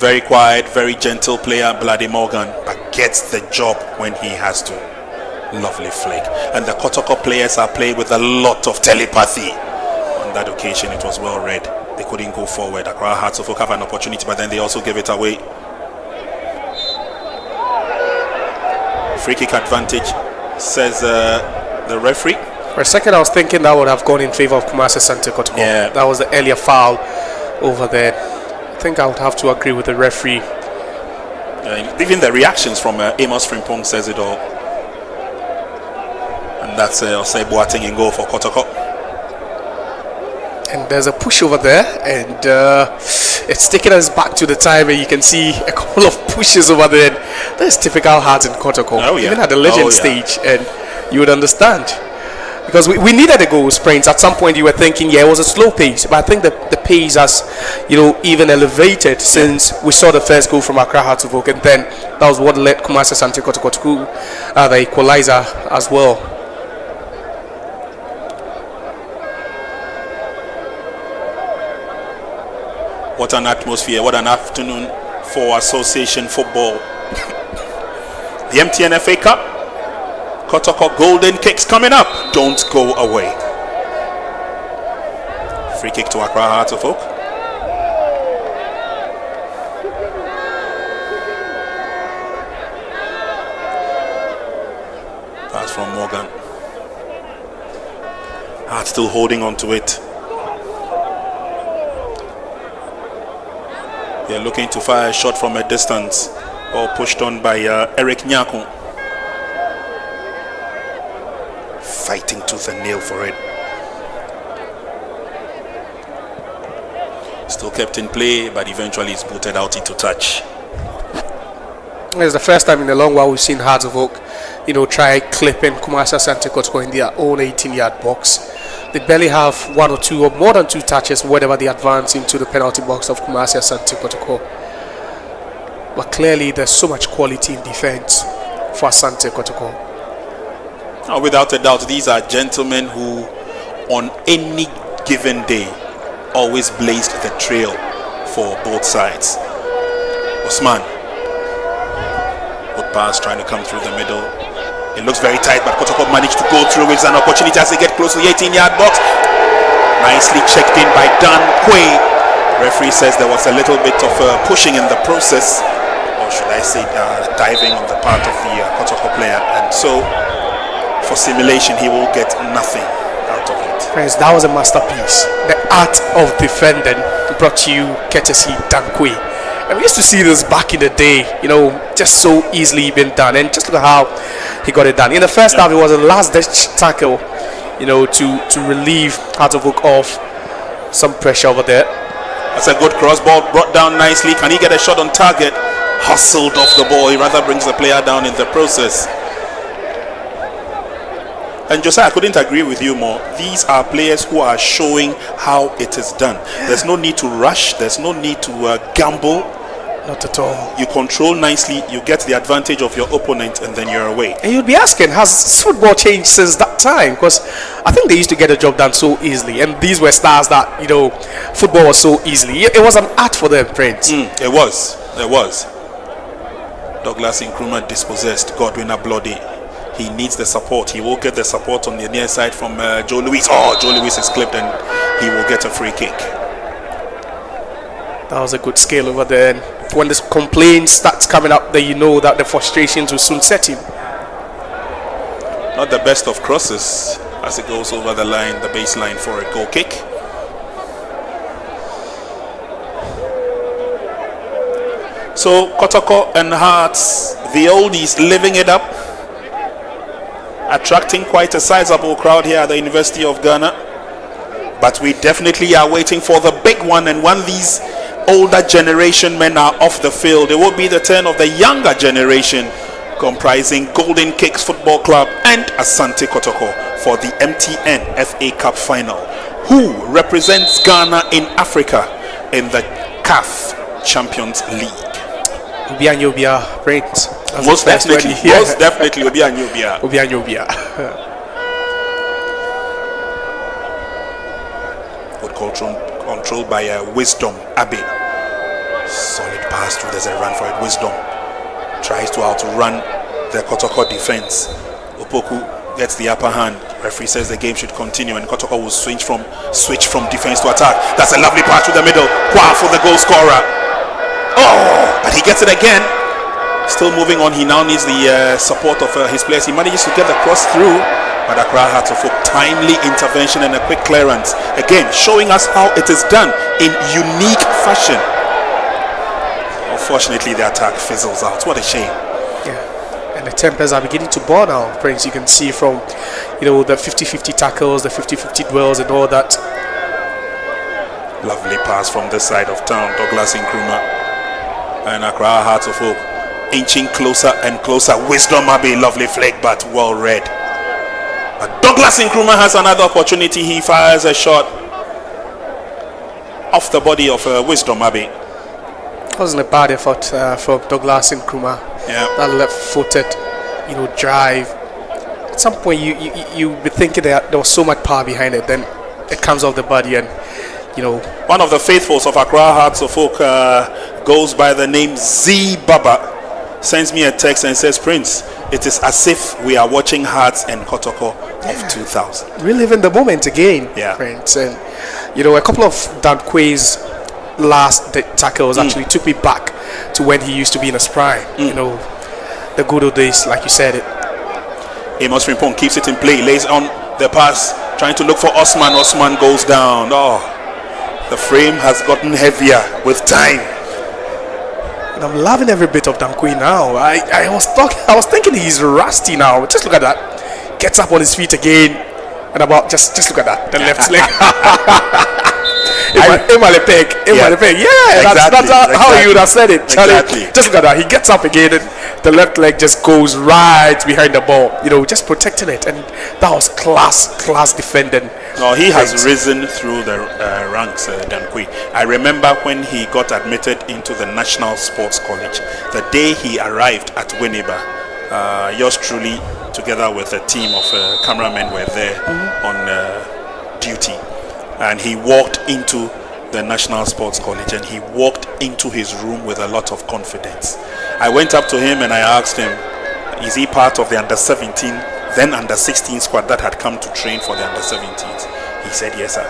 Very quiet, very gentle player, Bloody Morgan, but gets the job when he has to. Lovely flick. And the Kotoko players are playing with a lot of telepathy. On that occasion, it was well read. They couldn't go forward. Accra Hearts of Oak have an opportunity, but then they also gave it away. Free kick advantage, says the referee. For a second, I was thinking that would have gone in favor of Kumasi Asante Kotoko. Yeah. That was the earlier foul over there. I think I would have to agree with the referee. Even the reactions from Amos Frimpong says it all. And that's Osei Boateng in goal for Kotoko. And there's a push over there, and it's taking us back to the time where you can see a couple of pushes over there. That's typical Hearts in Kotoko. Oh, yeah. Even at the legend stage, and you would understand. Because we needed a goal sprint. At some point you were thinking, yeah, it was a slow pace, but I think the pace has, even elevated since we saw the first goal from Accra Hearts of Oak, and then that was what led Kumasi Asante Kotoko to the equalizer as well. What an atmosphere, what an afternoon for association football. The MTN FA Cup, Kotoko golden kicks coming up. Don't go away. Free kick to Accra Hearts of Oak. Pass from Morgan. Hearts still holding on to it. They're looking to fire a shot from a distance, or pushed on by Eric Nyako. Fighting tooth and nail for it. Still kept in play, but eventually it's booted out into touch. It's the first time in a long while we've seen Hearts of Oak, try clipping Kumasi Asante Kotoko in their own 18-yard box. They barely have one or two or more than two touches whenever they advance into the penalty box of Kumasi Asante Kotoko. But clearly there's so much quality in defense for Asante Kotoko. Oh, without a doubt, these are gentlemen who on any given day always blazed the trail for both sides. Osman, good pass trying to come through the middle. It looks very tight, but Kotoko managed to go through. It's an opportunity as they get close to the 18-yard box. Nicely checked in by Dan Quay. Referee says there was a little bit of pushing in the process, or should I say diving on the part of the Kotoko player, and so for simulation he will get nothing out of it. Friends, that was a masterpiece. The art of defending brought to you courtesy Dan Quay. And we used to see this back in the day, just so easily been done. And just look at how he got it done. In the first half, it was a last-ditch tackle, to relieve Hearts of Oak of some pressure over there. That's a good cross ball, brought down nicely. Can he get a shot on target? Hustled off the ball. He rather brings the player down in the process. And Josiah, I couldn't agree with you more. These are players who are showing how it is done. There's no need to rush. There's no need to gamble. Not at all. You control nicely. You get the advantage of your opponent, and then you're away. And you'd be asking, has football changed since that time? Because I think they used to get the job done so easily. And these were stars that, football was so easily. It was an art for them, friends. It was. It was. Douglas Nkrumah dispossessed. Godwin Ablodi. He needs the support. He will get the support on the near side from Joe Louis. Oh, Joe Louis is clipped and he will get a free kick. That was a good scale over there. And when this complaint starts coming up, then you know that the frustrations will soon set in. Not the best of crosses as it goes over the line, the baseline for a goal kick. So Kotoko and Hearts, the oldies, living it up, attracting quite a sizable crowd here at the University of Ghana. But we definitely are waiting for the big one, and when these older generation men are off the field, it will be the turn of the younger generation, comprising Golden Kicks Football Club and Asante Kotoko for the MTN FA Cup final. Who represents Ghana in Africa in the CAF Champions League? Ubia, right? Most definitely Ubia. Good control by Wisdom Abbey. Solid pass through. There's a run for it. Wisdom tries to outrun the Kotoko defense. Opoku gets the upper hand. Referee says the game should continue, and Kotoko will switch from defense to attack. That's a lovely pass through the middle. Wow, for the goal scorer. Oh, but he gets it again. Still moving on. He now needs the support of his players. He manages to get the cross through, but Accra Hearts of Oak, timely intervention and a quick clearance. Again, showing us how it is done in unique fashion. Unfortunately, the attack fizzles out. What a shame. Yeah, and the tempers are beginning to burn now, Prince. You can see from, the 50-50 tackles, the 50-50 dwells and all that. Lovely pass from this side of town. Douglas Nkrumah and Accra Hearts of Oak inching closer and closer. Wisdom Abbey, lovely flick, but well read. But Douglas Nkrumah has another opportunity. He fires a shot off the body of Wisdom Abbey. It wasn't a bad effort from Douglas Nkrumah. Yeah. That left-footed, drive. At some point, you be thinking that there was so much power behind it. Then it comes off the body, and one of the faithfuls of Accra Hearts of Oak goes by the name Z Baba. Sends me a text and says, Prince, it is as if we are watching Hearts and Kotoko of 2000. Reliving the moment again, yeah. Prince. And a couple of Dankwe's last tackles actually took me back to when he used to be in his prime. The good old days, like you said it. Amos Frimpong keeps it in play, lays on the pass, trying to look for Osman. Osman goes down. Oh, the frame has gotten heavier with time. And I'm loving every bit of Dankwe now. I was thinking he's rusty now. Just look at that. Gets up on his feet again, and just look at that. The left leg. That's how you would have said it, Charlie. Exactly. Just look at that. He gets up again, and the left leg just goes right behind the ball. Just protecting it, and that was class defending. No, he has risen through the ranks, Dankwe. I remember when he got admitted into the National Sports College. The day he arrived at Winneba, yours truly, together with a team of cameramen, were there on duty. And he walked into the National Sports College, and he walked into his room with a lot of confidence. I went up to him and I asked him, is he part of the under-17, then under-16 squad that had come to train for the under-17s? He said, yes, sir.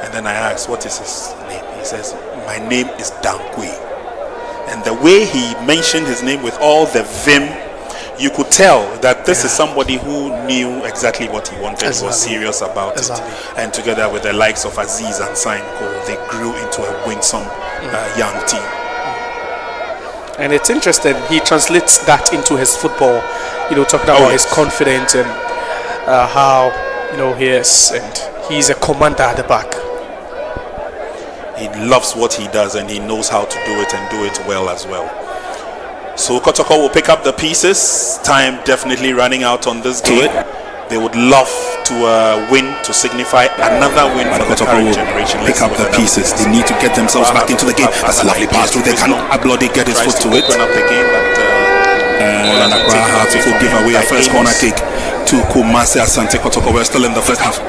And then I asked, what is his name? He says, my name is Dankwe. And the way he mentioned his name with all the vim, you could tell that this is somebody who knew exactly what he wanted, was serious about it. And together with the likes of Aziz and Sainko, they grew into a winsome young team. And it's interesting, he translates that into his football, talking about his confidence and how, he is, and he's a commander at the back. He loves what he does, and he knows how to do it, and do it well as well. So Kotoko will pick up the pieces. Time definitely running out on this game. They would love to win to signify another win for the current generation. Pick up the pieces. They need to get themselves back into the game. That's a lovely pass through. They cannot Bloody get his foot to it. Open up the game, but and Accra Hearts will give away a first corner kick to Kumasi Asante Kotoko. We're still in the first half.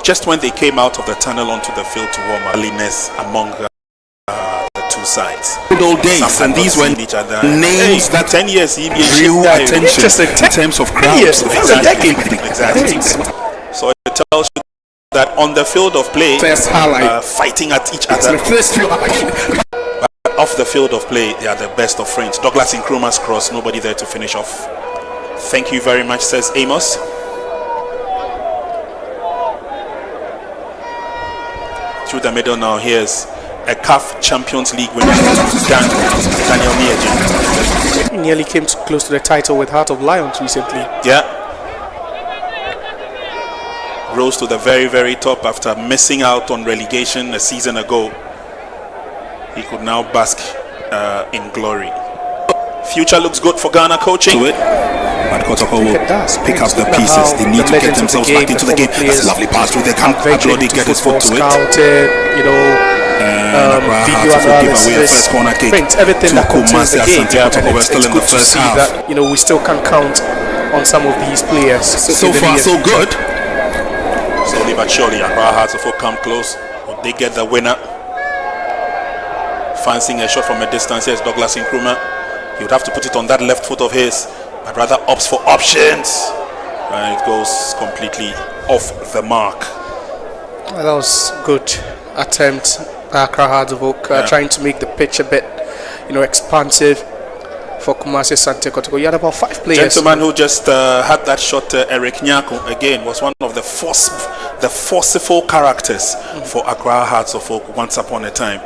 Just when they came out of the tunnel onto the field to warm up, among the two sides. Good old days, and these were each other. names that 10 years he drew attention in terms of crowds. Exactly. So it tells you that on the field of play, fighting at each other. Off the field of play, they are the best of friends. Douglas Nkrumah's cross, nobody there to finish off. Thank you very much, says Amos. Through the middle now, here's a CAF Champions League winner, Daniel Mieje. He nearly came close to the title with Heart of Lions recently. Yeah. Rose to the very, very top after missing out on relegation a season ago. He could now bask in glory. Future looks good for Ghana coaching. To it. But Kotoko will pick up the pieces. They need to get themselves back into the game. That's a lovely pass through. They can't Bloody get his foot to it. Video analysis, print, everything that contains the game. It's good to see that we still can count on some of these players. So far, so good. Slowly but surely, Accra Hearts of Oak come close. But they get the winner. Fancying a shot from a distance. Here's Douglas Nkrumah. He would have to put it on that left foot of his, but rather opts for options. And it goes completely off the mark. Well, that was good attempt by Accra Hearts of Oak, trying to make the pitch a bit, expansive for Kumasi Asante Kotoko. You had about 5 players. Gentleman who just had that shot, Eric Nyako, again, was one of the forceful characters for Accra Hearts of Oak once upon a time.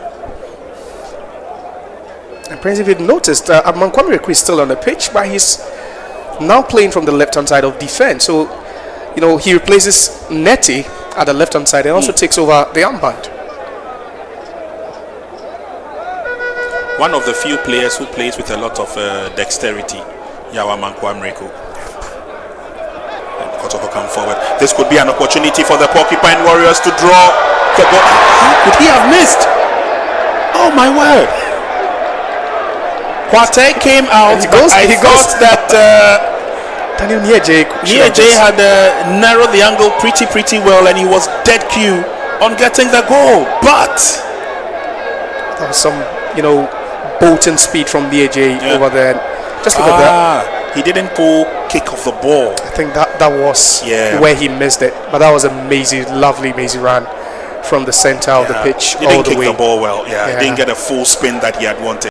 And Prince, if you've noticed, Mankwame Reku is still on the pitch, but he's now playing from the left-hand side of defense. So, he replaces Neti at the left-hand side and also takes over the armband. One of the few players who plays with a lot of dexterity, Yawa Mankwame Reku. And Kotoko come forward. This could be an opportunity for the Porcupine Warriors to draw the ball. How could he have missed? Oh my word! Kwate came out. He got that Daniel Nieje had narrowed the angle pretty well, and he was dead cue on getting the goal. But there was some, bolting speed from Nieje over there. Just look at that. He didn't pull kick of the ball. I think that was where he missed it. But that was amazing, lovely, amazing run from the center of the pitch He didn't kick the ball well. He didn't get a full spin that he had wanted.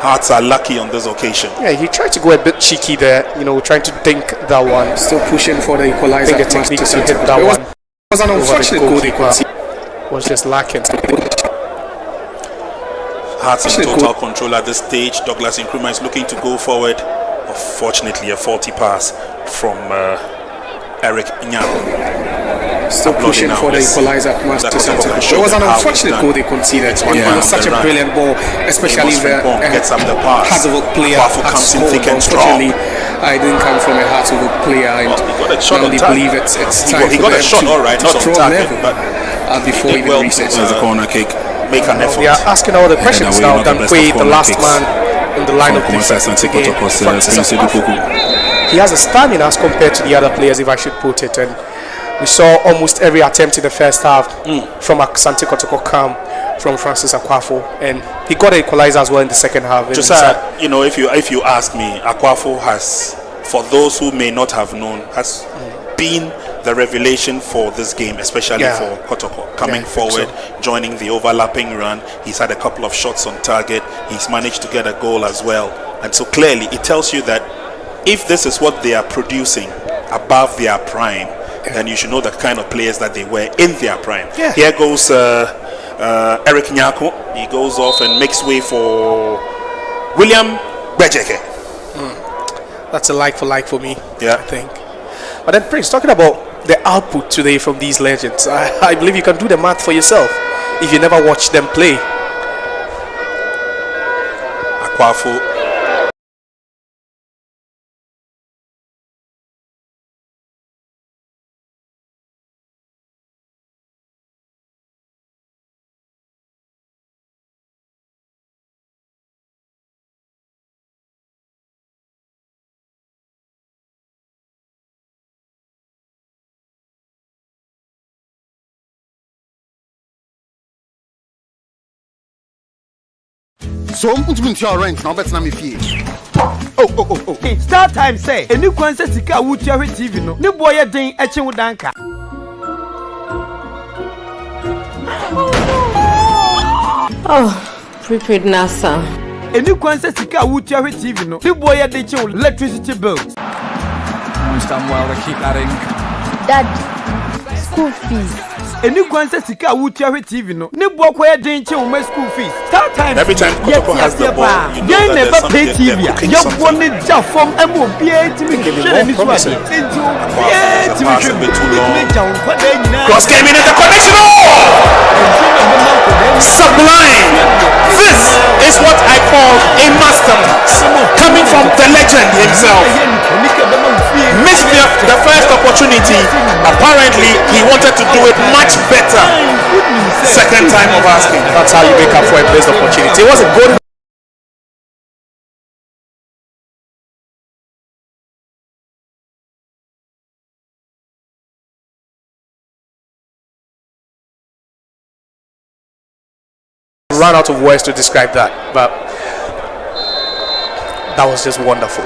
Hearts are lucky on this occasion. Yeah, he tried to go a bit cheeky there, trying to dink that one. Still pushing for the equalizer. I think the technique to hit that one. It was an unfortunate goal. Was just lacking. Hearts in total control at this stage. Douglas Nkrumah is looking to go forward. Unfortunately, a faulty pass from Eric Nyako. Still pushing for the equalizer. It was an unfortunate goal they conceded on such a brilliant ball, especially the gets up the pass. Hearts of Oak player comes in thick and strong. I didn't come from a Hearts of Oak player, and I only believe it's time he for got a them shot, all right, not to on draw target, level but before even recess. There's a corner kick. Make an effort. They are asking all the questions now. Dankwe, the last man in the line of defense again. He has a stamina as compared to the other players, if I should put it. And we saw almost every attempt in the first half from Asante Kotoko come from Francis Akwafo, and he got an equalizer as well in the second half. Just if you ask me, Akwafo has, for those who may not have known, has been the revelation for this game, especially for Kotoko. Coming forward, joining the overlapping run. He's had a couple of shots on target. He's managed to get a goal as well. And so clearly, it tells you that if this is what they are producing above their prime, then you should know the kind of players that they were in their prime. Here goes Eric Nyako. He goes off and makes way for William Bejeke. That's a like for like for me, I think. But then, Prince, talking about the output today from these legends, I believe you can do the math for yourself if you never watch them play. Akwafo. So ntumi ntua rent na obetena me fie. Oh. Hey, start time say. Eni kwanse sika wutua hwe TV no. Ne boy ye den eche wo danka. Oh, prepaid NASA. Eni kwanse sika wutua hwe TV no. Ne boy ye den eche wo electricity bills. Almost done well to keep that in. Dad, school fees. Eni kwanse sika wutua hwe TV no. Ne boy ko ye den eche wo my school fees. Start time. Every time Kotoko has the ball, you know that there's something TV. You want to jump from MOBA to me. Cross came in and the connection. Sublime. This is what I call a masterpiece coming from the legend himself. Missed the first opportunity. Apparently, he wanted to do it much better. Second time of asking. That's how you make up for a missed opportunity. It was a good run out of words to describe that, but that was just wonderful.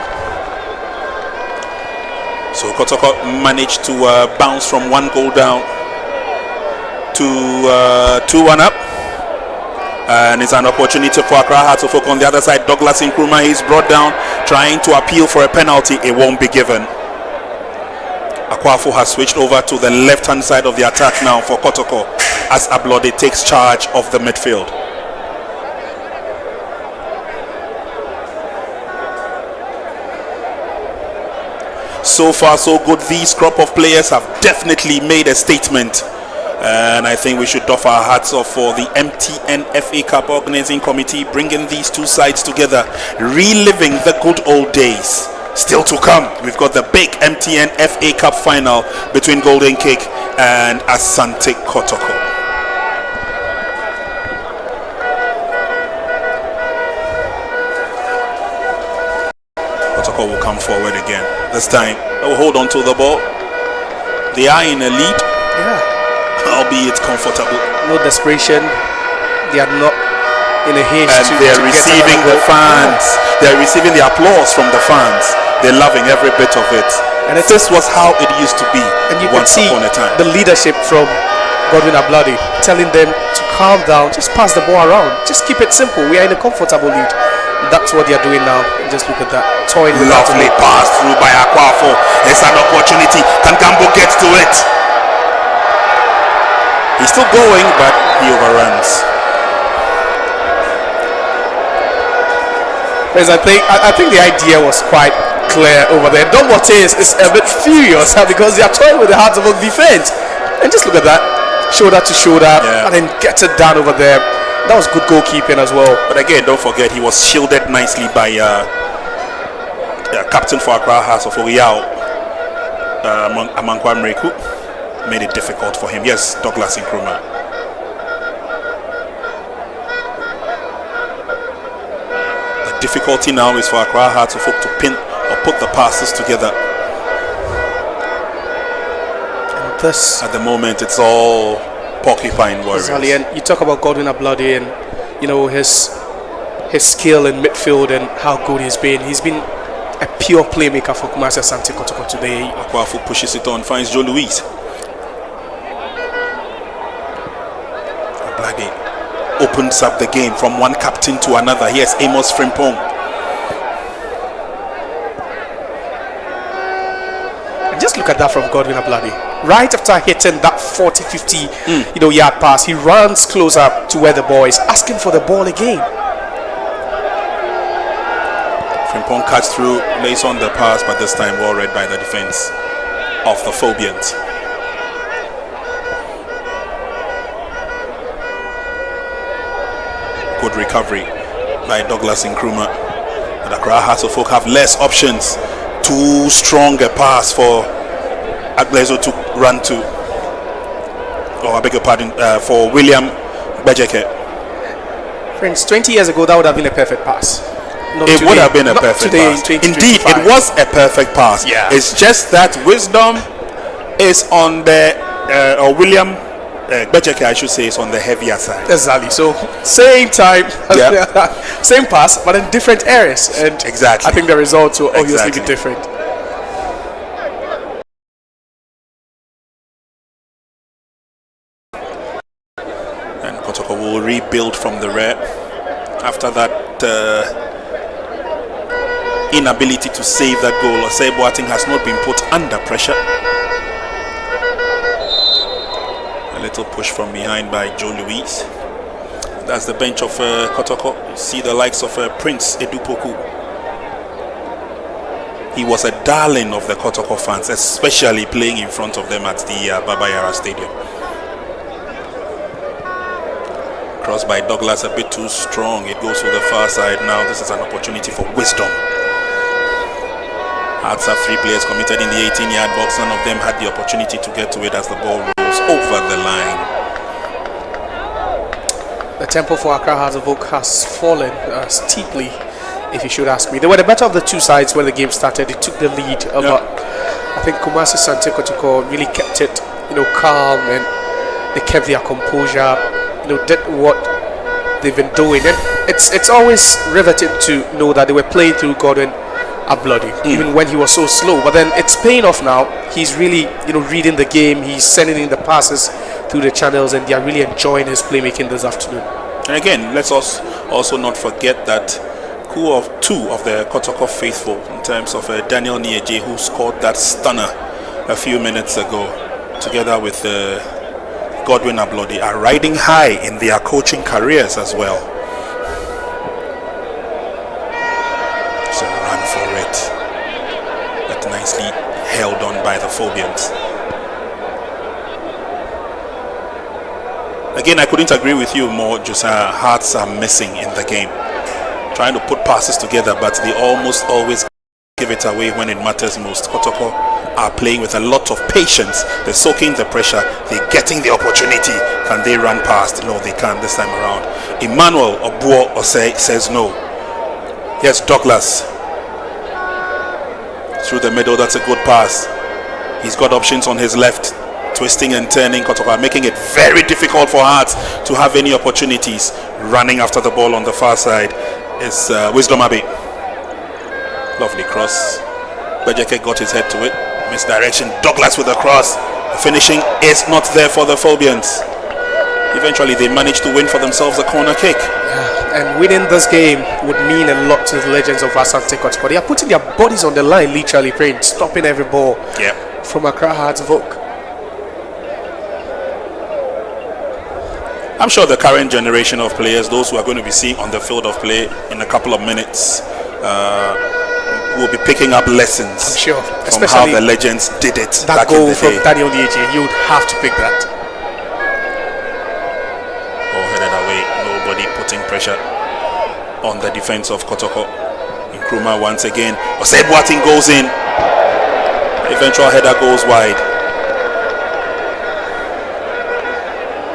So Kotoko managed to bounce from 1 goal down to 2-1 up. And it's an opportunity for Accra Hearts of Oak on the other side. Douglas Nkrumah is brought down, trying to appeal for a penalty. It won't be given. Akwafu has switched over to the left-hand side of the attack now for Kotoko as Ablode takes charge of the midfield. So far so good. These crop of players have definitely made a statement, and I think we should doff our hats off for the MTN FA Cup organizing committee, bringing these two sides together, reliving the good old days. Still to come, we've got the big MTN FA Cup final between Golden Cake and Asante Kotoko. Kotoko will come forward again. This time, they will hold on to the ball. They are in a lead. Yeah. Albeit comfortable. No desperation. They are not in a haste. And they are receiving the fans. Yeah. They are receiving the applause from the fans. They're loving every bit of it. And this was how it used to be. And you once can see upon a time. The leadership from Godwin Abladi telling them to calm down, just pass the ball around, just keep it simple. We are in a comfortable lead. That's what they are doing now. And just look at that. Toying with lovely pass through by Akwafu. It's an opportunity. Can Gambo get to it? He's still going, but he overruns. I think the idea was quite clear over there. Dombote is a bit furious because they are toying with the Hearts of Oak defense. And just look at that. Shoulder to shoulder, and then gets it down over there. That was good goalkeeping as well. But again, don't forget, he was shielded nicely by captain for Accra Hearts of Oak, Amankwa Mreku. Made it difficult for him. Yes, Douglas Nkrumah. The difficulty now is for Accra Hearts of Oak to pin or put the passes together. And this, at the moment, it's all porcupine warriors. And you talk about Godwin Abladi and his skill in midfield and how good he's been. He's been a pure playmaker for Kumasi Asante Kotoko today. Akwafu pushes it on, finds Joe Louise. Abladi opens up the game from one captain to another. Here's Amos Frimpong. And just look at that from Godwin Abladi. Right after hitting that 40-50 yard pass, he runs closer to where the ball is, asking for the ball again. Frimpong cuts through, lays on the pass, but this time well read by the defense of the Phobians. Good recovery by Douglas Nkrumah. The Accra Hearts of Oak have less options. Too strong a pass for Aglezo to run to. Oh, I beg your pardon, for William Bejeke. Friends, 20 years ago, that would have been a perfect pass. It would have been a perfect pass. Indeed, it was a perfect pass. Yeah. It's just that wisdom is on the, or William Bejeke, I should say, is on the heavier side. Exactly. So, same time, same pass, but in different areas. And exactly. I think the results will obviously be different. Will rebuild from the rear after that inability to save that goal. Osei Boateng has not been put under pressure. A little push from behind by Joe Louise. That's the bench of Kotoko. You see the likes of Prince Edupoku. He was a darling of the Kotoko fans, especially playing in front of them at the Baba Yara Stadium. Cross by Douglas, a bit too strong. It goes to the far side. Now this is an opportunity for wisdom. Hearts have 3 players committed in the 18-yard box. None of them had the opportunity to get to it as the ball rolls over the line. The tempo for Accra Hearts of Oak has fallen steeply, if you should ask me. They were the better of the two sides when the game started. They took the lead, but I think Kumasi Asante Kotoko really kept it, calm, and they kept their composure. Did what they've been doing. And it's always riveting to know that they were playing through Godwin Ablodi, even when he was so slow. But then it's paying off now. He's really, reading the game. He's sending in the passes through the channels, and they are really enjoying his playmaking this afternoon. And again, let's also not forget that two of the Kotoko faithful, in terms of Daniel Nieje, who scored that stunner a few minutes ago, together with Godwin Ablodi, are riding high in their coaching careers as well. So run for it, but nicely held on by the Phobians. Again, I couldn't agree with you more, Josiah. Hearts are missing in the game, trying to put passes together, but they almost always give it away when it matters most. Kotoko are playing with a lot of patience. They're soaking the pressure. They're getting the opportunity. Can they run past? No, they can't this time around. Emmanuel Obuo Osei says no. Yes, Douglas through the middle. That's a good pass. He's got options on his left, twisting and turning. Kotoko, making it very difficult for Hearts to have any opportunities. Running after the ball on the far side is Wisdom Abbey. Lovely cross. Bejeke got his head to it. Misdirection. Douglas with a cross. The finishing is not there for the Phobians. Eventually they managed to win for themselves a corner kick. And winning this game would mean a lot to the legends of Asante Kotoko. They are putting their bodies on the line, literally, praying, stopping every ball from Accra Hearts Vogue. I'm sure the current generation of players, those who are going to be seen on the field of play in a couple of minutes, will be picking up lessons. I'm sure, from especially how the legends did it. That goal from Daniel Nieje, you would have to pick that. Ball headed away. Nobody putting pressure on the defense of Kotoko. Nkrumah once again. Osei Boateng goes in. Eventual header goes wide.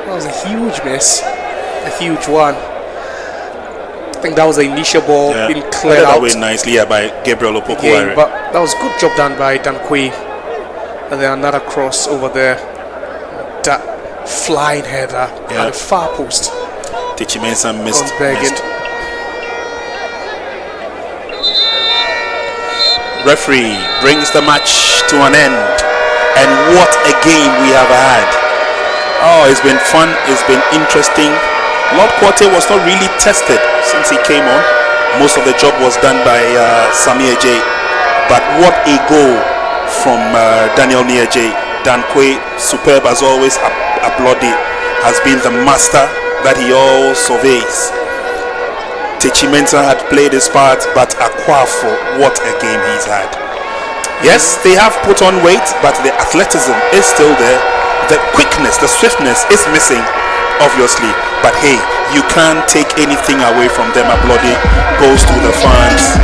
That was a huge miss, a huge one. I think that was the initial ball being cleared out away nicely by Gabriel Opoku. But that was good job done by Dankwe. And then another cross over there. That flying header at the far post. Tichimensa missed. Referee brings the match to an end. And what a game we have had. Oh, it's been fun. It's been interesting. Lord Quarte was not really tested since he came on. Most of the job was done by Samir J. But what a goal from Daniel Nieje. Dankwe, superb as always. Ablodi has been the master that he all surveys. Techimensa had played his part, but Akwafo, what a game he's had. Yes, they have put on weight, but the athleticism is still there. The quickness, the swiftness is missing, obviously. But hey, you can't take anything away from them. Ablodi goes to the fans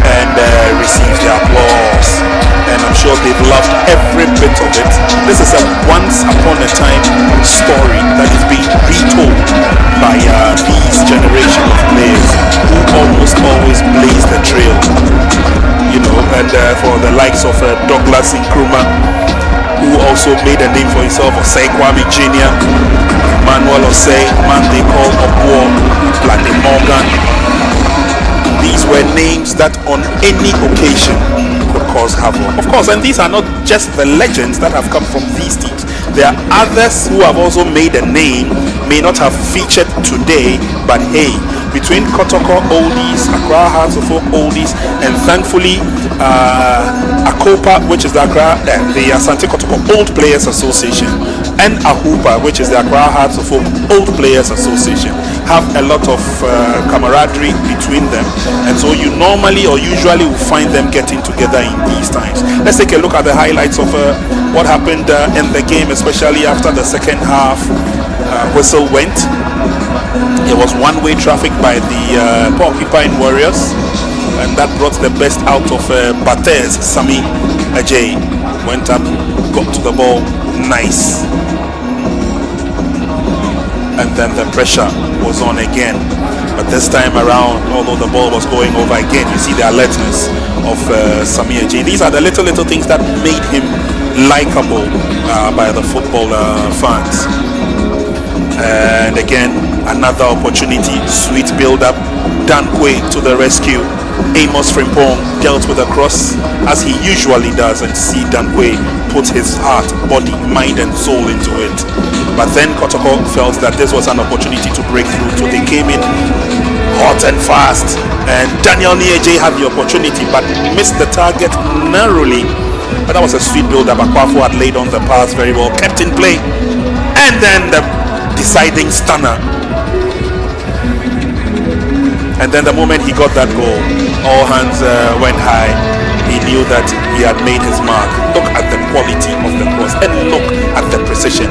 and receives the applause. And I'm sure they've loved every bit of it. This is a once upon a time story that is being retold by these generation of players who almost always blaze the trail. And for the likes of Douglas Nkrumah, who also made a name for himself, Osei Kwame Jr., Manuel Osei, man they call Obuo, Blade Morgan. These were names that on any occasion could cause havoc. Of course, and these are not just the legends that have come from these teams. There are others who have also made a name, may not have featured today, but hey, between Kotoko oldies, Accra Hearts of Oak oldies, and thankfully ACOPA, which is the Asante Kotoko Old Players Association, and AHUPA, which is the Accra Hearts of Oak Old Players Association, have a lot of camaraderie between them, and so you normally or usually will find them getting together in these times. Let's take a look at the highlights of what happened in the game, especially after the second half whistle went. It was one-way traffic by the Porcupine Warriors, and that brought the best out of Bates. Sami Ajay went up, got to the ball, nice. And then the pressure was on again. But this time around, although the ball was going over again, you see the alertness of Sami Ajay. These are the little things that made him likable by the football fans. And again, another opportunity, sweet build-up. Dankwe to the rescue. Amos Frimpong dealt with a cross as he usually does, and see Dankwe put his heart, body, mind and soul into it. But then Kotoko felt that this was an opportunity to break through, so they came in hot and fast, and Daniel Nieje had the opportunity but missed the target narrowly. But that was a sweet build-up. Akwafu had laid on the pass very well, kept in play, and then the deciding stunner. And then the moment he got that goal, all hands went high. He knew that he had made his mark. Look at the quality of the cross and look at the precision.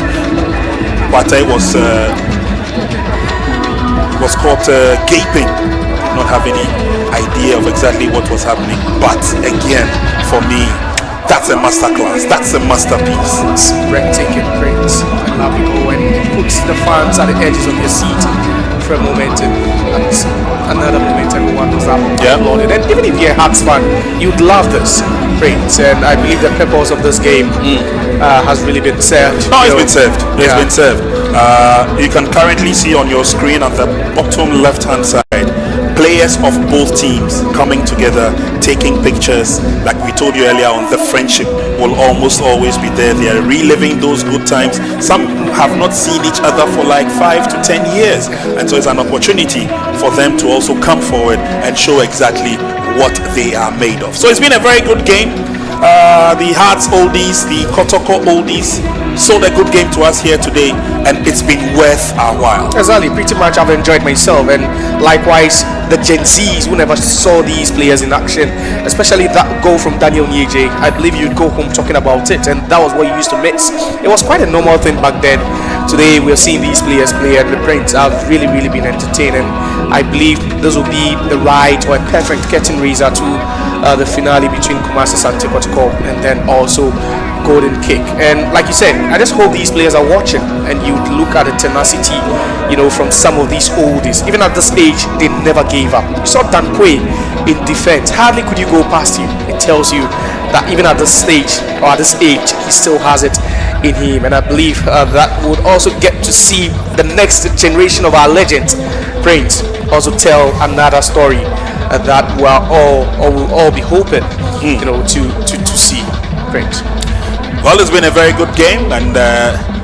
Watai was caught gaping, not having any idea of exactly what was happening. But again, for me, that's a masterclass. That's a masterpiece. It's breathtaking, Prince. I love it when it puts the fans at the edges of your seat for a moment, and another moment everyone was applauded. And even if you're a Hearts fan, you'd love this, Prince. And I believe the purpose of this game has really been served. No, it's been served. It's been served. You can currently see on your screen on the bottom left-hand side players of both teams coming together, taking pictures. Like we told you earlier on, the friendship will almost always be there. They are reliving those good times. Some have not seen each other for like 5 to 10 years, and so it's an opportunity for them to also come forward and show exactly what they are made of. So it's been a very good game. The Hearts oldies, the Kotoko oldies sold a good game to us here today, and it's been worth our while. Exactly, pretty much I've enjoyed myself, and likewise the Gen Zs who never saw these players in action, especially that goal from Daniel Nieje. I believe you'd go home talking about it, and that was what you used to miss. It was quite a normal thing back then. Today we're seeing these players play, and the Prince have really been entertaining. I believe this will be the right or a perfect curtain raiser to the finale between Kumasi Asante Kotoko and then also Golden Kick. And like you said, I just hope these players are watching and you look at the tenacity, from some of these oldies. Even at this age, they never gave up. You saw Dankwe in defense. Hardly could you go past him. It tells you that even at this stage or at this age, he still has it in him. And I believe that would also get to see the next generation of our legends, Prince, also tell another story that we'll all be hoping, to see, Prince. Well, it's been a very good game, and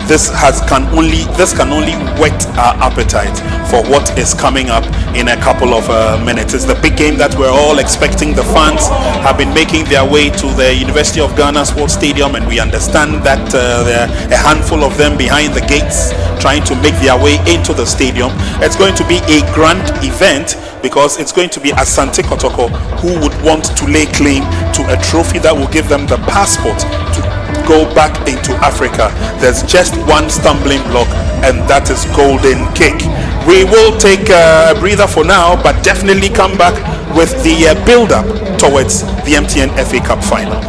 this can only whet our appetite for what is coming up in a couple of minutes. It's the big game that we're all expecting. The fans have been making their way to the University of Ghana Sports Stadium, and we understand that there are a handful of them behind the gates trying to make their way into the stadium. It's going to be a grand event because it's going to be Asante Kotoko who would want to lay claim to a trophy that will give them the passport to go back into Africa. There's just one stumbling block, and that is Golden Kick. We will take a breather for now, but definitely come back with the build-up towards the MTN FA Cup final.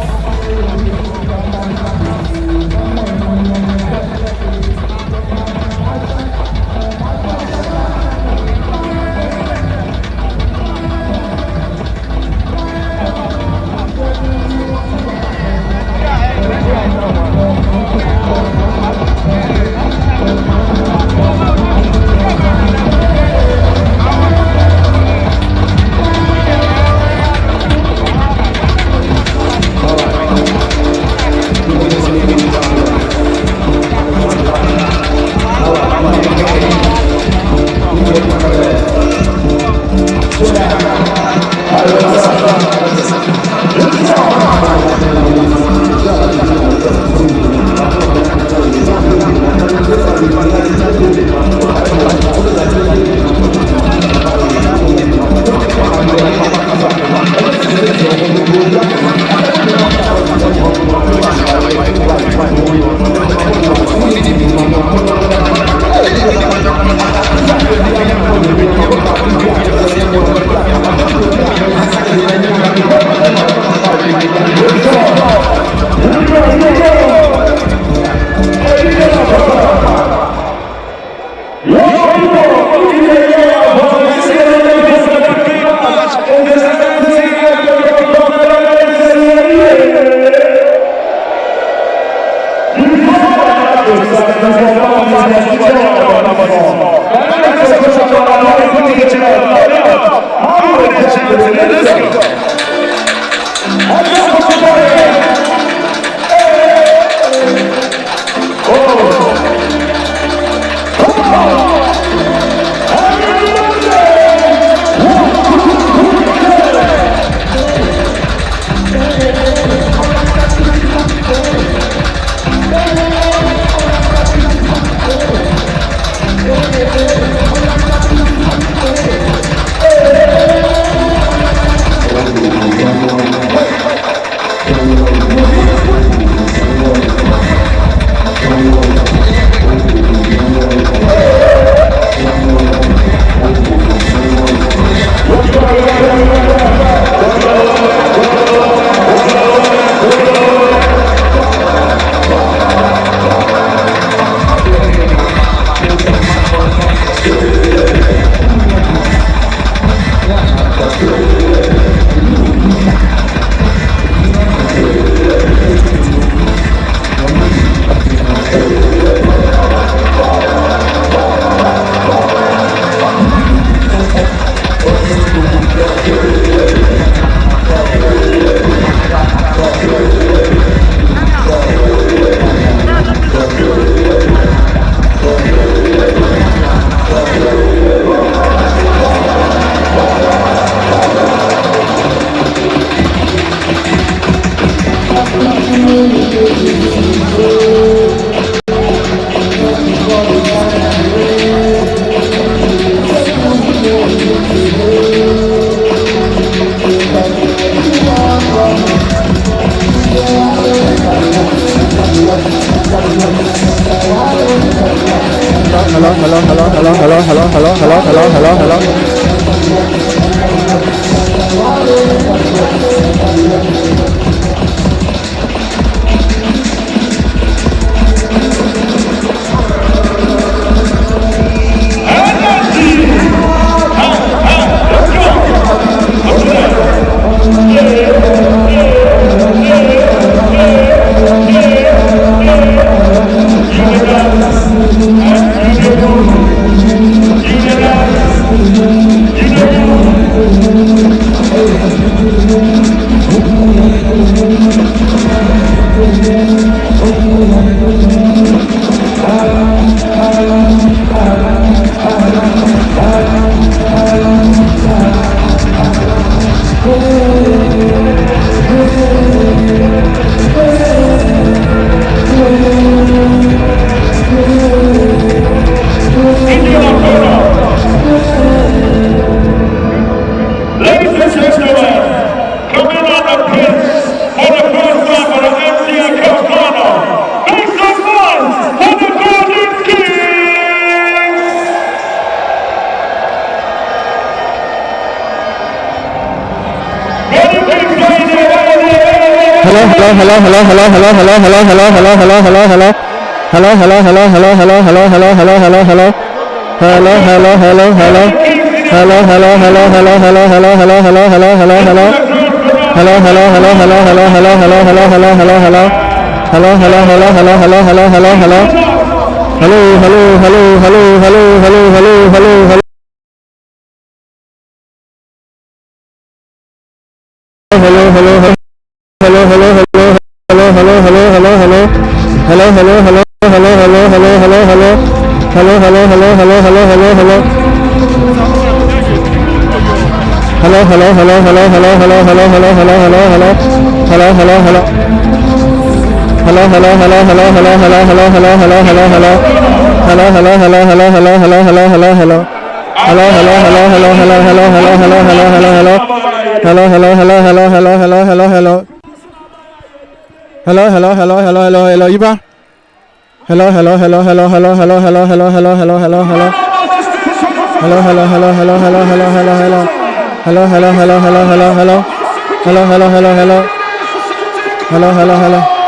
Hello.